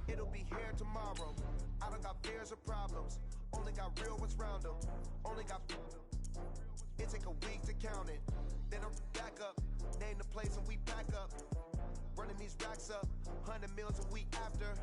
It'll be here tomorrow. I don't got fears or problems. Only got real what's round them. Only got. It take a week to count it. Then I'm back up. Name the place and we back up. Running these racks up. 100 meals a week after.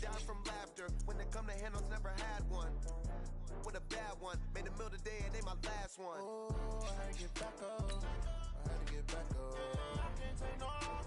Down from laughter. When they come to handles, never had one. With a bad one. Made a meal today and they my last one. Oh, I had to get back up. I had to get back up. I can't take no off.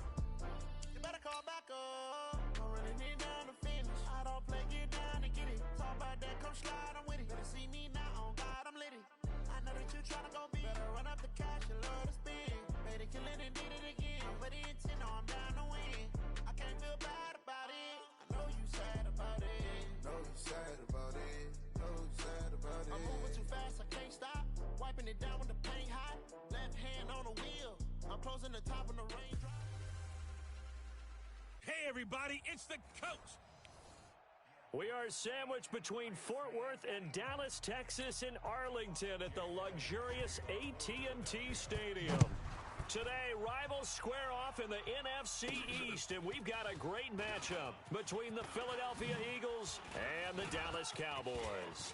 You better call back up. Don't really need down to finish. I don't play, get down and get it. Talk about that, come slide, I'm with it. Better see me now, on God, I'm litty. I know that you tryna go big. Better run up the cash and love to spend. Made it, kill it, and did it again. I'm with the intent, no, I'm down to win. I can't feel bad about it. I know you sad about it. Know you sad about it. Know you sad about it. I'm moving too fast, I can't stop. Wiping it down with the paint hot. Left hand on the wheel. I'm closing the top of the raindrop. Hey, everybody, it's the coach. We are sandwiched between Fort Worth and Dallas, Texas, and Arlington at the luxurious AT&T Stadium. Today, rivals square off in the NFC East, and we've got a great matchup between the Philadelphia Eagles and the Dallas Cowboys.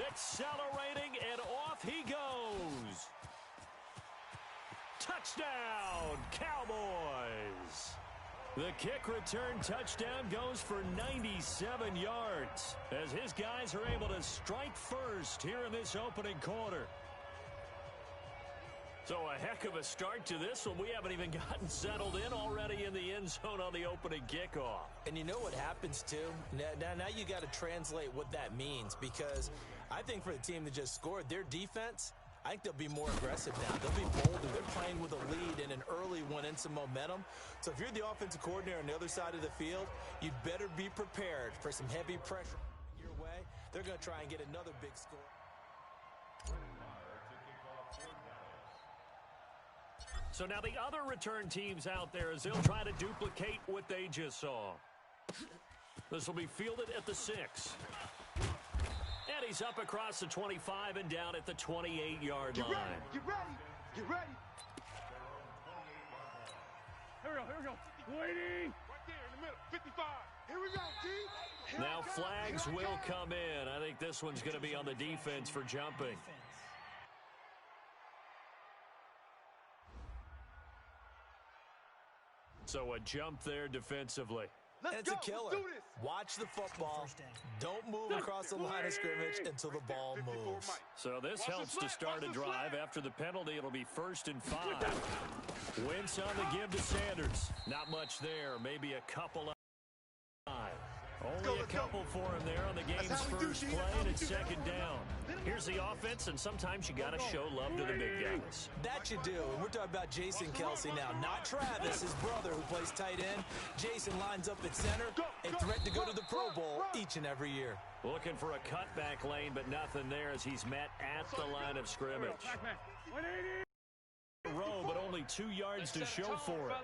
Accelerating, and off he goes. Touchdown, Cowboys! The kick return touchdown goes for 97 yards as his guys are able to strike first here in this opening quarter. So a heck of a start to this one. We haven't even gotten settled in already in the end zone on the opening kickoff. And you know what happens, too? Now you got to translate what that means, because I think for the team that just scored, their defense, I think they'll be more aggressive now. They'll be bolder. They're playing with a lead and an early one and some momentum. So if you're the offensive coordinator on the other side of the field, you'd better be prepared for some heavy pressure your way. They're going to try and get another big score. So now the other return teams out there as they'll try to duplicate what they just saw. This will be fielded at the 6. And he's up across the 25 and down at the 28-yard line. Get ready. Get ready. Here we go. Waiting. Right there in the middle. 55. Here we go, D. Now flags will come in. I think this one's going to be on the defense for jumping. So a jump there defensively. And it's a killer. Watch the football. Don't move across the line of scrimmage until the ball moves. So this helps to start a drive. After the penalty, it'll be 1st and 5. Wentz on the give to Sanders. Not much there. Maybe a couple of Only a couple for him there on the game's first play, and it's 2nd down. Here's the offense, and sometimes you got to show love to the big guys. That you do. And we're talking about Jason Kelsey now, not Travis, his brother, who plays tight end. Jason lines up at center, a threat to go to the Pro Bowl each and every year. Looking for a cutback lane, but nothing there as he's met at the line of scrimmage. Row, but only 2 yards to show for it.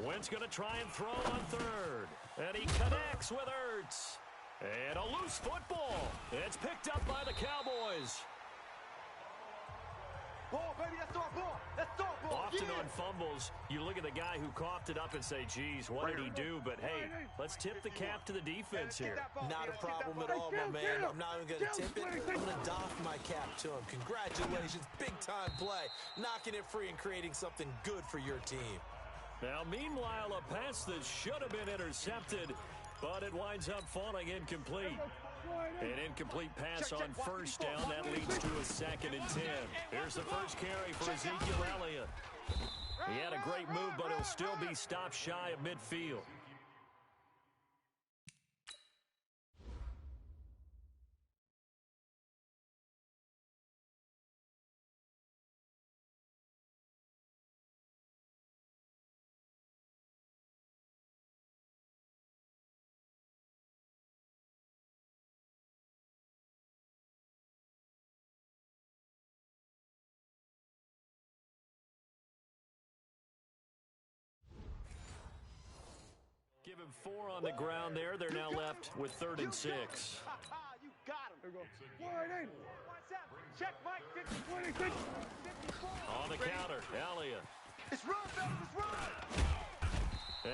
Wentz going to try and throw on 3rd. And he connects with Ertz. And a loose football. It's picked up by the Cowboys. Ball, baby, that's our ball. That's our ball. Often on fumbles, you look at the guy who coughed it up and say, geez, what did he do? But, hey, let's tip the cap to the defense here. Not a problem at all, my man. I'm not even going to tip it. I'm going to doff my cap to him. Congratulations. Big-time play. Knocking it free and creating something good for your team. Now, meanwhile, a pass that should have been intercepted, but it winds up falling incomplete. An incomplete pass on 1st down. That leads to a 2nd and 10. Here's the first carry for Ezekiel Elliott. He had a great move, but he'll still be stopped shy of midfield. Give him 4 on the ground there. They're now left with 3rd and 6. You got him. Check, Mike. 50, 54. On the counter, Elliott. It's run, fellas. It's run.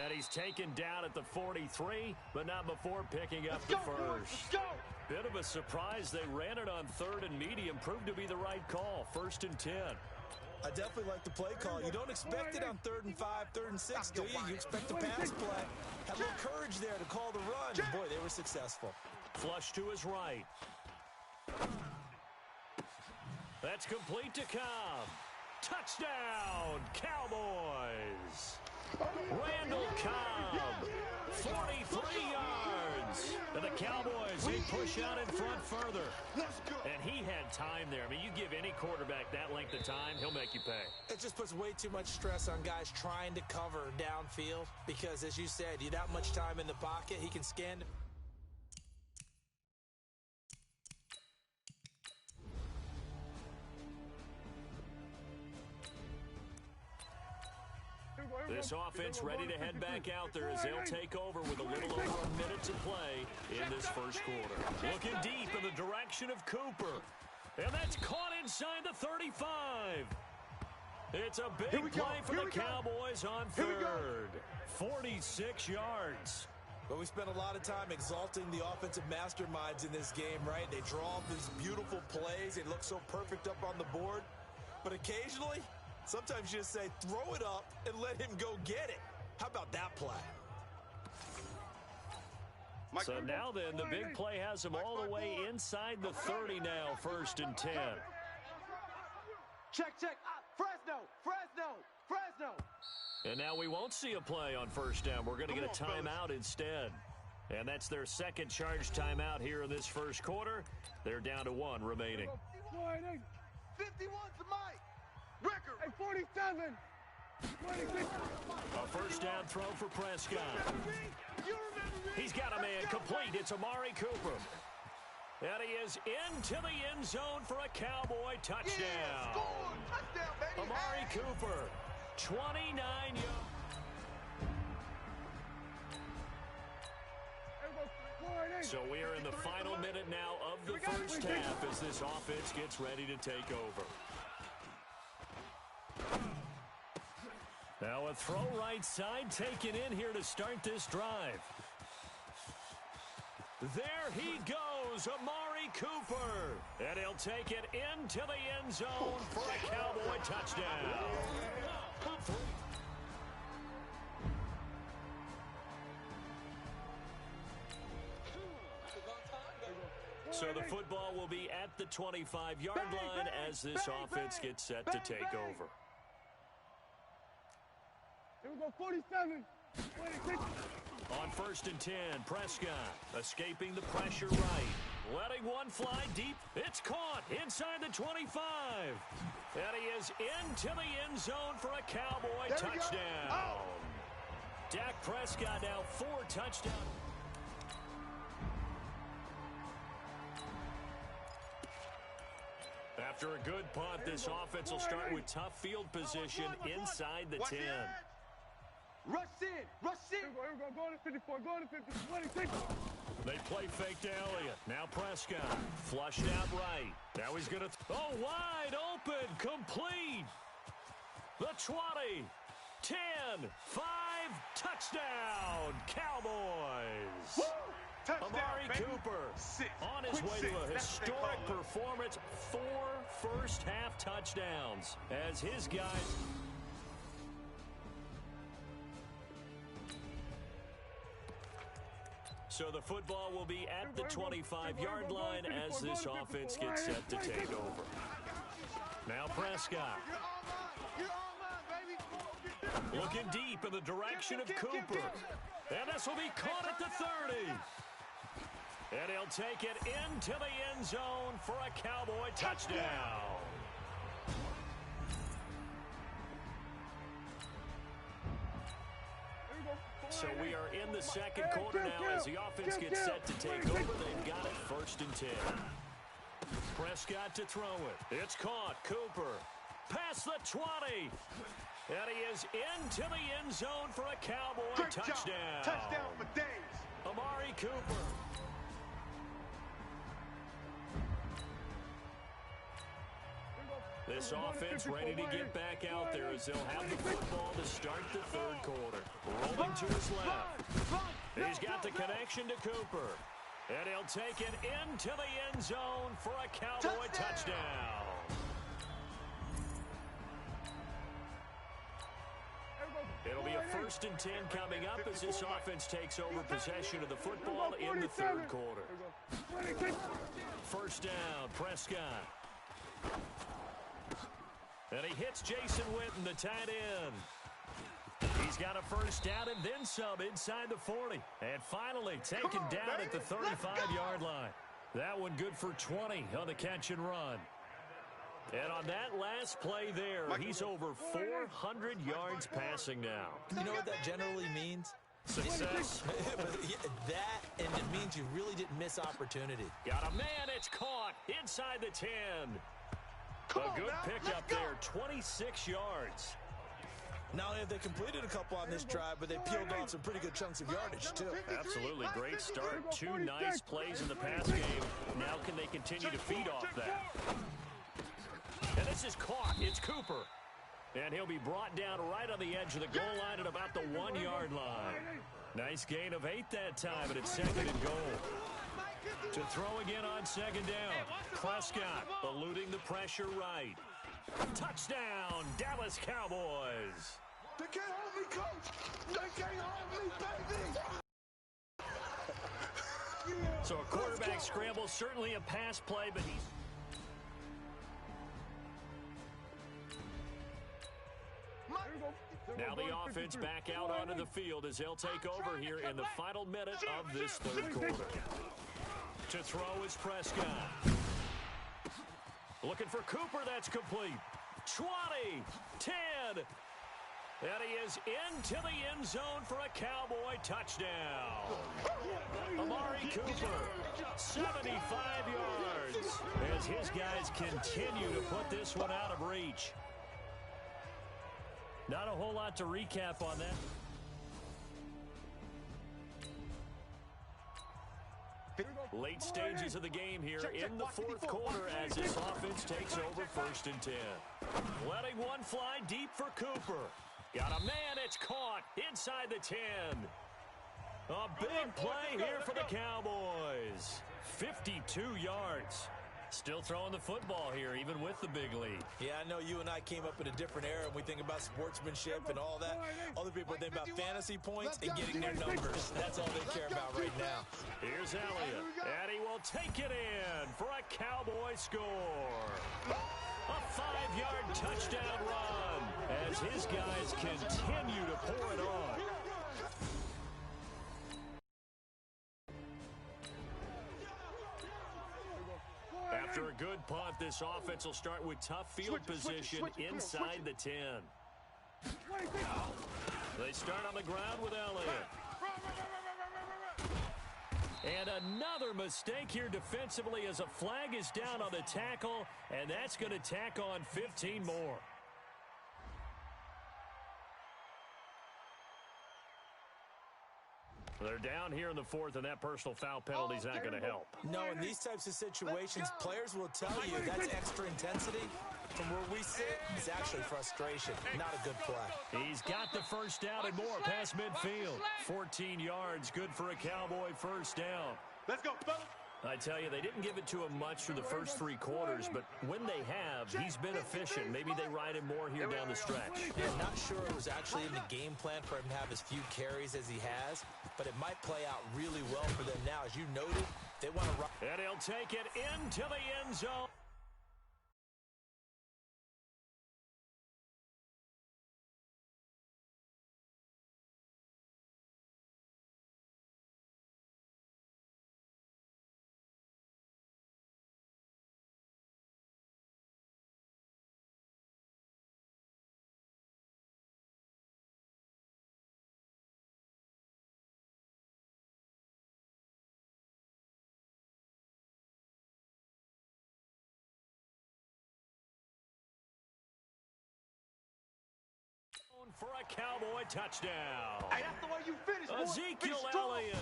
And he's taken down at the 43, but not before picking up the first. Bit of a surprise. They ran it on 3rd and medium. Proved to be the right call. 1st and 10. I definitely like the play call. You don't expect it on 3rd and 5, 3rd and 6, do you? You expect a pass play. Had a little courage there to call the run. And boy, they were successful. Flush to his right. That's complete to Cobb. Touchdown, Cowboys. Randall Cobb, 43 yards. And the Cowboys, they push out in front further. And he had time there. I mean, you give any quarterback that length of time, he'll make you pay. It just puts way too much stress on guys trying to cover downfield because, as you said, you don't have much time in the pocket. He can scan. This offense ready to head back out there as they'll take over with a little over a minute to play in this first quarter. Looking deep in the direction of Cooper. And that's caught inside the 35. It's a big play for the Cowboys on 3rd. 46 yards. But we spent a lot of time exalting the offensive masterminds in this game, right? They draw up these beautiful plays. They look so perfect up on the board. But occasionally, sometimes you just say, throw it up and let him go get it. How about that play? So now then, the big play has them all the way inside the 30 now, 1st and 10. Check. Fresno. And now we won't see a play on 1st down. We're going to get a timeout instead. And that's their second charge timeout here in this first quarter. They're down to 1 remaining. 51's the mic. Record. 47. A 1st down throw for Prescott. He's got a man complete. It's Amari Cooper. And he is into the end zone for a Cowboy touchdown. Yeah, score. Touchdown, baby. Amari Cooper, 29 yards. So we are in the final minute now of the first half as this offense gets ready to take over. Now a throw right side taken in here to start this drive. There he goes, Amari Cooper. And he'll take it into the end zone for a Cowboy touchdown. So the football will be at the 25-yard line as this offense gets set to take over. Here we go, 47. 26. On 1st and 10, Prescott escaping the pressure right. Letting one fly deep. It's caught inside the 25. And he is into the end zone for a Cowboy touchdown. Oh. Dak Prescott now 4 touchdowns. After a good punt, this offense will start with tough field position inside the 10. Rush in. Here we go. Going to 54. Going to 50. 26. They play fake to Elliott. Now Prescott flushed out right. Now he's going to wide open, complete. The 20, 10, 5, touchdown, Cowboys. Woo! Touchdown, Amari baby. Cooper 6. on his way to a historic performance. 4 first-half touchdowns as his guys. So the football will be at the 25-yard line as this offense gets set to take over. Now Prescott. Looking deep in the direction of Cooper. And this will be caught at the 30. And he'll take it into the end zone for a Cowboy touchdown. So we are in the second quarter now as the offense gets set to take over. They've got it 1st and 10. Prescott to throw it. It's caught. Cooper. Past the 20. And he is into the end zone for a Cowboy touchdown. Touchdown for days. Amari Cooper. This offense ready to get back out there as they'll have the football to start the third quarter. Rolling to his left. He's got the connection to Cooper. And he'll take it into the end zone for a Cowboy touchdown. It'll be a 1st and 10 coming up as this offense takes over possession of the football in the third quarter. First down, Prescott. And he hits Jason Witten, the tight end. He's got a first down and then some inside the 40. And finally taken down at the 35-yard line. That one good for 20 on the catch and run. And on that last play there, he's over 400 yards passing now. You know what that generally means? Success. That, and it means you really didn't miss opportunity. Got a man, it's caught inside the 10. A good pickup there, 26 yards. Not only have they completed a couple on this drive, but they peeled off some pretty good chunks of yardage, too. Absolutely, great start. 2 nice plays in the pass game. Now can they continue to feed off that? And this is caught. It's Cooper. And he'll be brought down right on the edge of the goal line at about the 1-yard line. Nice gain of 8 that time, and it's 2nd and goal. To throw again on 2nd down. Prescott eluding the pressure right. Touchdown, Dallas Cowboys. They can't hold me, coach. They can't hold me, baby. So a quarterback scramble, certainly a pass play, but he's... Now the offense back out onto the field as they'll take over here in the final minute of this third quarter. To throw is Prescott. Looking for Cooper, that's complete. 20, 10, and he is into the end zone for a Cowboy touchdown. Amari Cooper, 75 yards, as his guys continue to put this one out of reach. Not a whole lot to recap on that. Late stages of the game here in the fourth quarter as this offense takes over 1st and 10. Letting one fly deep for Cooper. Got a man, it's caught inside the 10. A big play here for the Cowboys. 52 yards. Still throwing the football here, even with the big lead. Yeah, I know you and I came up in a different era, and we think about sportsmanship and all that. Other people think about fantasy points and getting their numbers. That's all they care about right now. Here's Elliott, and he will take it in for a Cowboy score. A 5-yard touchdown run as his guys continue to pour it on. After a good punt, this offense will start with tough field position inside the 10. They start on the ground with Elliott. And another mistake here defensively as a flag is down on the tackle, and that's going to tack on 15 more. They're down here in the fourth, and that personal foul penalty is not going to help. No, in these types of situations, players will tell you that's extra intensity. From where we sit, it's actually frustration, not a good play. He's got the first down and more past midfield. 14 yards, good for a Cowboy first down. Let's go, fellas. I tell you, they didn't give it to him much through the first 3 quarters, but when they have, he's been efficient. Maybe they ride him more here down the stretch. Yeah, not sure it was actually in the game plan for him to have as few carries as he has, but it might play out really well for them now. As you noted, they want to run. And he'll take it into the end zone. For a Cowboy touchdown. Hey, that's the way you finish, boy. Ezekiel Finish strong. Elliott.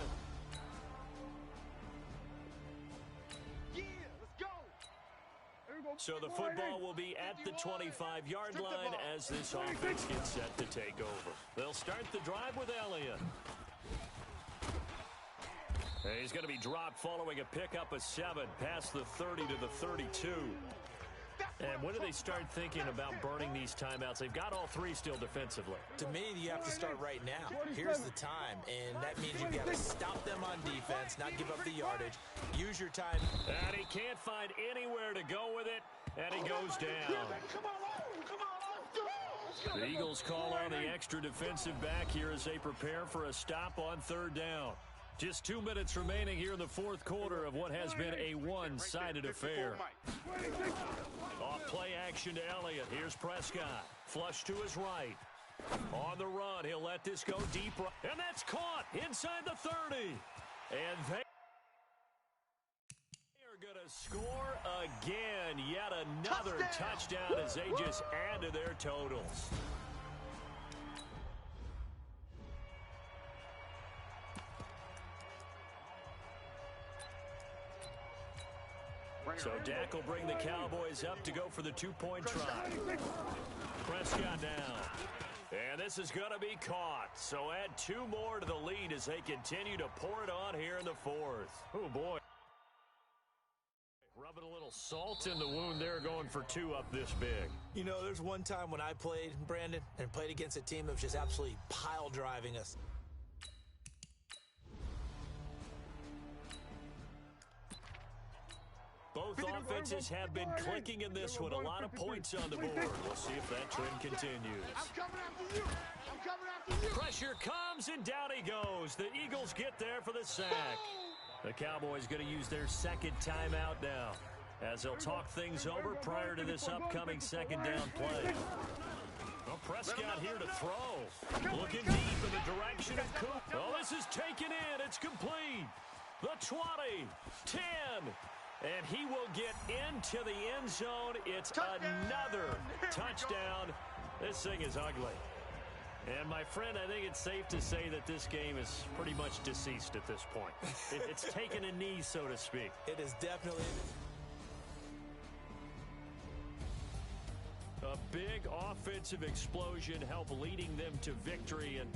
Yeah, let's go. So the football will be at the 25-yard line as this offense gets set to take over. They'll start the drive with Elliott. And he's going to be dropped following a pickup of 7 past the 30 to the 32. And when do they start thinking about burning these timeouts? They've got all 3 still defensively. To me, you have to start right now. Here's the time, and that means you've got to stop them on defense, not give up the yardage. Use your time. And he can't find anywhere to go with it, and he goes down. The Eagles call on the extra defensive back here as they prepare for a stop on 3rd down. Just 2 minutes remaining here in the 4th quarter of what has been a one-sided affair. Off play action to Elliott. Here's Prescott. Flush to his right. On the run, he'll let this go deep. And that's caught inside the 30. And they are going to score again. Yet another touchdown as they just add to their totals. So Dak will bring the Cowboys up to go for the 2-point try. Prescott down. And this is going to be caught. So add 2 more to the lead as they continue to pour it on here in the 4th. Oh, boy. Rubbing a little salt in the wound there, going for 2 up this big. You know, there's one time when I played, Brandon, and played against a team that was just absolutely pile driving us. Both offenses have been clicking in this one. A lot of points on the board. We'll see if that trend continues. I'm coming after you. I'm coming after you. Pressure comes, and down he goes. The Eagles get there for the sack. The Cowboys going to use their 2nd timeout now, as they'll talk things over prior to this upcoming 2nd down play. Well, Prescott here to throw. Looking deep in the direction of Cook. Oh, this is taken in. It's complete. The 20, 10. And he will get into the end zone. It's another touchdown. This thing is ugly. And, my friend, I think it's safe to say that this game is pretty much deceased at this point. It's taken a knee, so to speak. It is definitely... A big offensive explosion helped leading them to victory. And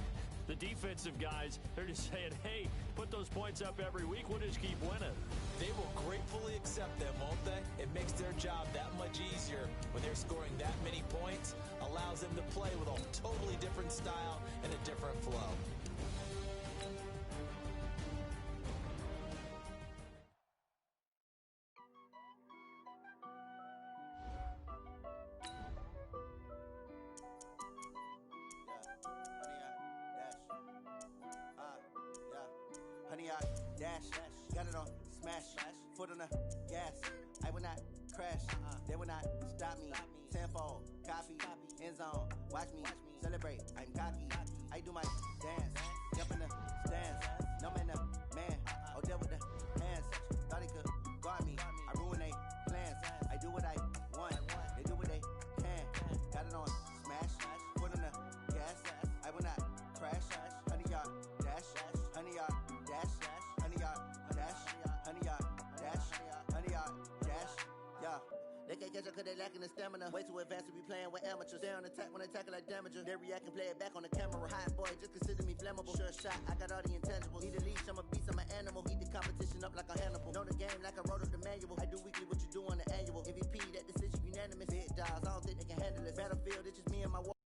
the defensive guys, they're just saying, hey, put those points up every week. We'll just keep winning. They will gratefully accept them, won't they? It makes their job that much easier when they're scoring that many points. Allows them to play with a totally different style and a different flow. Honey, I dash, got it on smash, foot on the gas. I will not crash, they will not stop me. Tenfold, copy, end zone, watch me celebrate. I'm cocky, I do my dance, jump in the stands. No man, the man, oh, deal with the hands. Thought he could guard me, I ruin they plans. I do what I want, they do what they can. Got it on smash, foot on the gas. I will not crash, honey, yard dash, honey, yard dash, honey, yard dash, honey, yard dash, honey, yard dash, yeah. They can't catch up cause they lacking the stamina. Way too advanced to be playing with amateurs. They on attack when they tackle like damager. They react and play it back on the camera. Hot boy, just consider me flammable. Sure shot, I got all the intangibles. Need a leash, I'm a beast, I'm an animal. Heat the competition up like a Hannibal. Know the game like I wrote up the manual. I do weekly what you do on the annual. MVP, that decision unanimous. Big dogs, I don't think they can handle it. Battlefield, it's just me and my warriors.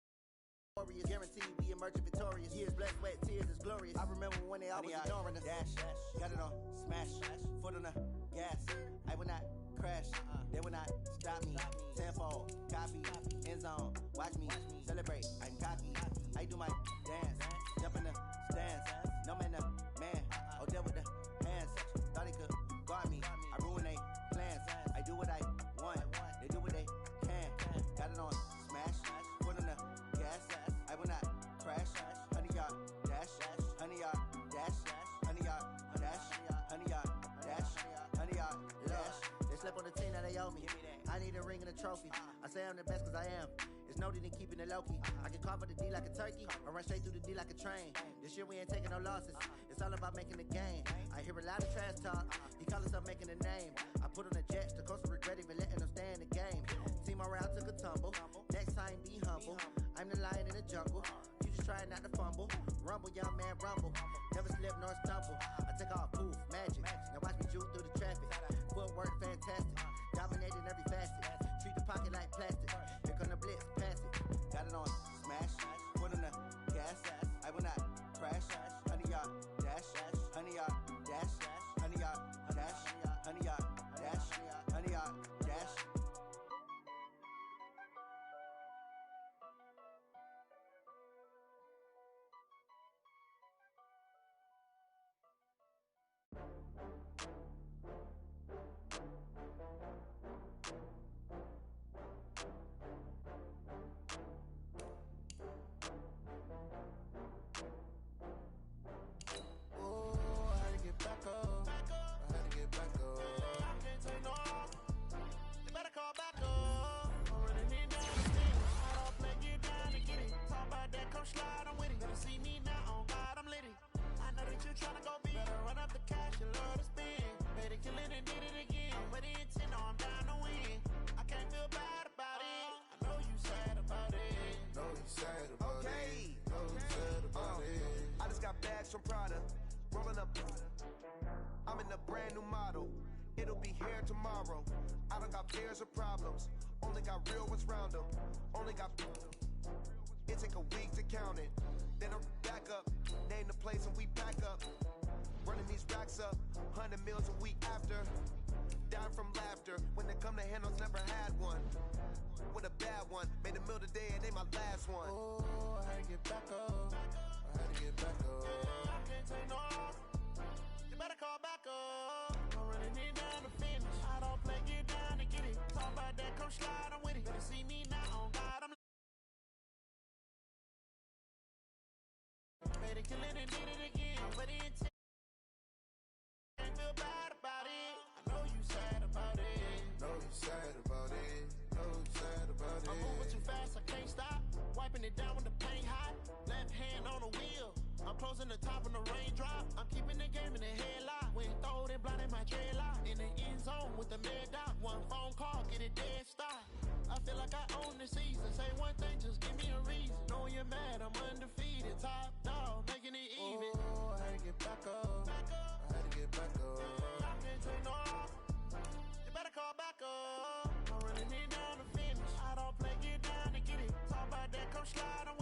Guaranteed we emerging victorious. Years, blood, sweat, tears, it's glorious. I remember when they always ignoring us. Dash, got it on smash, foot on the gas. I will not crash, they will not stop me. Tenfold, copy, end zone, watch me celebrate. I'm cocky, I do my dance, jump in the stands. No man, the man, oh, deal with the hands. Thought he could guard me, I ruin they plans. I do what I want, they do what they can. Got it on smash, foot on the gas. I will not crash, honey, yard dash, honey, yard dash, honey, yard dash, honey, yard dash, honey, yard dash. They slept on the team that they owe me. I need a ring and a trophy. I say I'm the best cause I am. It's know that they keeping it low-key. I can carve up the D like a turkey, or run straight through the D like a train. This year we ain't taking no losses. It's all about making the game. I hear a lot of trash talk. He call himself making a name. I put on the Jets, the coach will regret even letting them stay in the game. Team around took a tumble. Next time be humble. I'm the lion in the jungle. You just trying not to fumble. Rumble, young man, rumble. Never slip nor stumble. I take off poof, magic. Now watch me juke through the traffic. Footwork fantastic. Dominating every facet. Treat the pocket like plastic. Here come the blitz, pass it. Got it on smash, foot on the gas. I will not crash. 100-yard dash, 100-yard dash, 100-yard dash, 100-yard dash, 100-yard dash. From Prada, rolling up. I'm in a brand new model. It'll be here tomorrow. I don't got fears or problems. Only got real ones round them. Only got. It take a week to count it. Then I'm back up. Name the place and we back up. Running these racks up. 100 meals a week after. Dying from laughter. When they come to handles, never had one. With a bad one. Made a meal today and they my last one. Oh, I had to get back up. I had to get back up. I can't take no off. You better call back up. I'm running it down to finish. I don't play, get down to get it. Talk about that, come slide, I'm with it. Better see me now, on God, I'm made it, kill it, and did it again. But it can't feel bad about it. I know you sad about it. Know you sad about it. Know you sad about it. I'm moving too fast, I can't stop. Wiping it down with the paint hot. Left hand on the wheel. I'm closing the top on the raindrop. I'm keeping the game in the headlock. When throwed and blinded my dreadlock. In the end zone with the mad dot. One phone call, get it dead stop. I feel like I own the season. Say one thing, just give me a reason. Knowing you're mad, I'm undefeated. Top dog, making it even. Oh, I had to get back up. I had to get back up. I can't take no off. You better call back up. I'm running it down to finish. I don't play, get down to get it. Talk about that, come slide, I'm